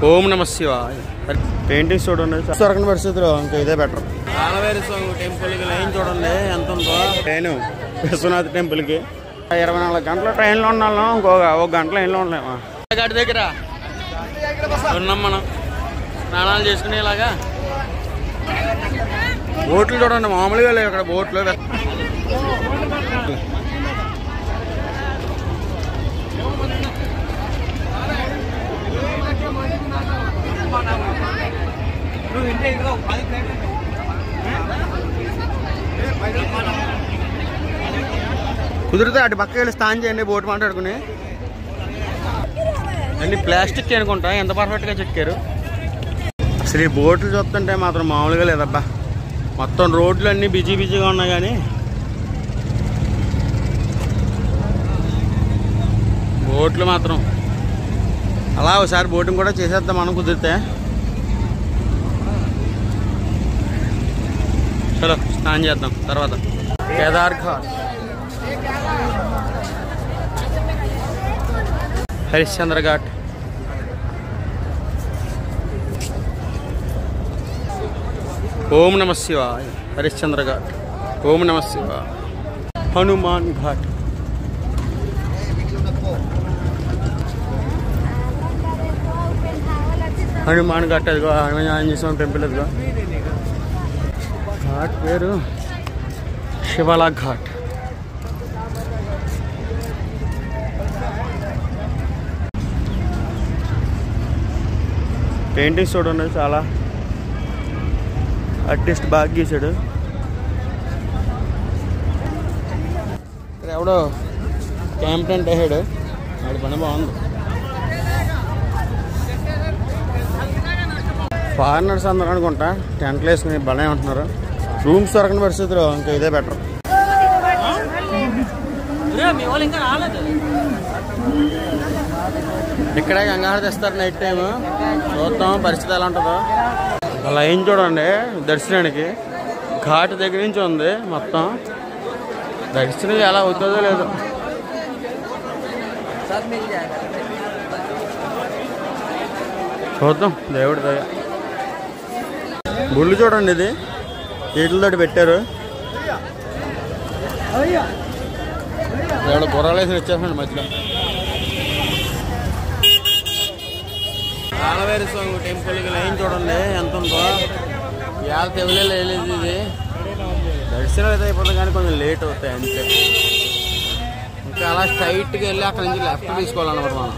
ఓం నమ శివాయ. పెయింటింగ్స్ చూడండి, దొరకని పరిస్థితిలో ఇంకా ఇదే బెటర్. కాలవేరి స్వామి టెంపుల్కి లైన్ చూడండి ఎంత ఉందో. నేను విశ్వనాథ్ టెంపుల్కి 24 గంటల ట్రైన్లో ఉన్నాను, ఒక గంట లైన్లో ఉండలేమా. గడి దగ్గర ఉన్నాం మనం స్నానాలు చేసుకునేలాగా. బోట్లు చూడండి మామూలుగా లేవు ఇక్కడ బోట్లు. కుదిరితే అటు పక్క వెళ్ళి స్నానం చేయండి బోట్ మాట్లాడుకుని. అన్ని ప్లాస్టిక్ అనుకుంటా, ఎంత పర్ఫెక్ట్గా చెక్కారు. అసలు ఈ బోట్లు చూస్తుంటే మాత్రం మామూలుగా లేదబ్బా. మొత్తం రోడ్లు అన్నీ బిజీగా ఉన్నాయి కానీ బోట్లు మాత్రం అలా ఒకసారి బోటింగ్ కూడా చేసేద్దాం మనం కుదిరితే. చలో స్నానం చేద్దాం తర్వాత. కేదార్ ఘాట్, హరిశ్చంద్ర ఘాట్, ఓం నమ శివాయ. హరిశ్చంద్ర ఘాట్, ఓం నమ శివాయ. హనుమాన్ ఘాట్, హనుమాన్ ఘాట్ అదిగో ఆంజనేయ స్వామి టెంపుల్ అదిగో. ఘాట్ పేరు శివాలా ఘాట్. పెయింటింగ్స్ చూడండి, చాలా ఆర్టిస్ట్ బాగా గీసాడు. ఇక్కడ ఎవడో క్యాంప్ టెంట్ వేసాడు, వాడి పని బాగుంది. ఫారినర్స్ అందరూ అనుకుంటా టెంట్లు వేసుకుని బాగానే ఉంటున్నారు. రూమ్స్ దొరకని పరిస్థితిలో ఇంకా ఇదే బెటర్. ఇక్కడే గంగాహారతి తెస్తారు నైట్ టైం. చూద్దాం పరిస్థితి ఎలా ఉంటుందో. లైన్ చూడండి దర్శనానికి. ఘాట్ దగ్గర నుంచి ఉంది మొత్తం. దర్శనం ఎలా అవుతుందో లేదో. చూద్దాం దేవుడి దయ. గుళ్ళు చూడండి, ఇది వీటితోటి పెట్టారు. దేవుడు గుర్రాలేసి వచ్చేసాడు మధ్యలో. కాలవేరి స్వామి టెంపుల్కి లైన్ చూడండి ఎంత ఉందో. ఇవాళ తెవలేదు ఇది. దర్శనం అయితే అయిపోతుంది కానీ కొంచెం లేట్ అవుతాయి అంతే. ఇంకా అలా స్ట్రైట్గా వెళ్ళి అక్కడి నుంచి లెఫ్ట్ తీసుకోవాలన్నమాట మనం.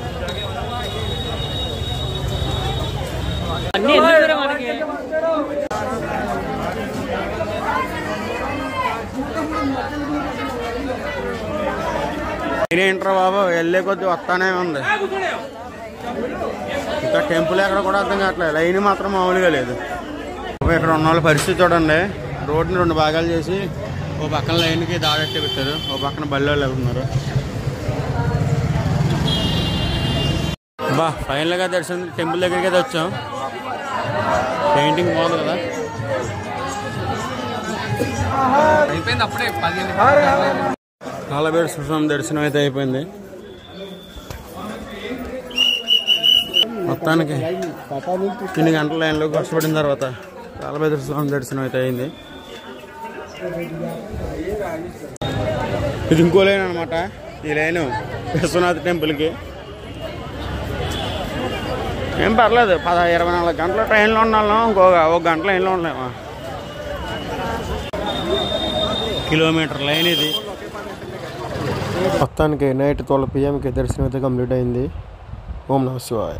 ఏంట్రా బాబు వెళ్ళే కొద్ది వస్తానే ఉంది. ఇంకా టెంపుల్ ఎక్కడ కూడా అర్థం కావట్లేదు. లైన్ మాత్రం మామూలుగా లేదు. ఇక్కడ ఉన్న వాళ్ళ పరిస్థితి చూడండి. రోడ్ని 2 భాగాలు చేసి ఓ పక్కన లైన్కి దాడెట్టి పెట్టారు, ఓ పక్కన బళ్ళు వాళ్ళు వెళ్తున్నారు. బా ఫైనల్గా దర్శనం టెంపుల్ దగ్గరికి అయితే వచ్చాం. పెయింటింగ్ బాగుంది కదా. కాలవేరి స్వామి దర్శనం అయితే అయిపోయింది. మొత్తానికి 3 గంటల లైన్లో కష్టపడిన తర్వాత కాలవేరి స్వామి దర్శనం అయితే అయింది. ఇది ఇంకో లైన్ అనమాట. ఈ లైన్ విశ్వనాథ్ టెంపుల్కి. ఏం పర్లేదు, 24 గంటల ట్రైన్లో ఉన్నాను, ఒక గంట లైన్లో ఉండలేమా. కిలోమీటర్ లైన్ ఇది. మొత్తానికి నైట్ 12 PM దర్శనం అయితే కంప్లీట్ అయింది. ఓం నమ శివాయ.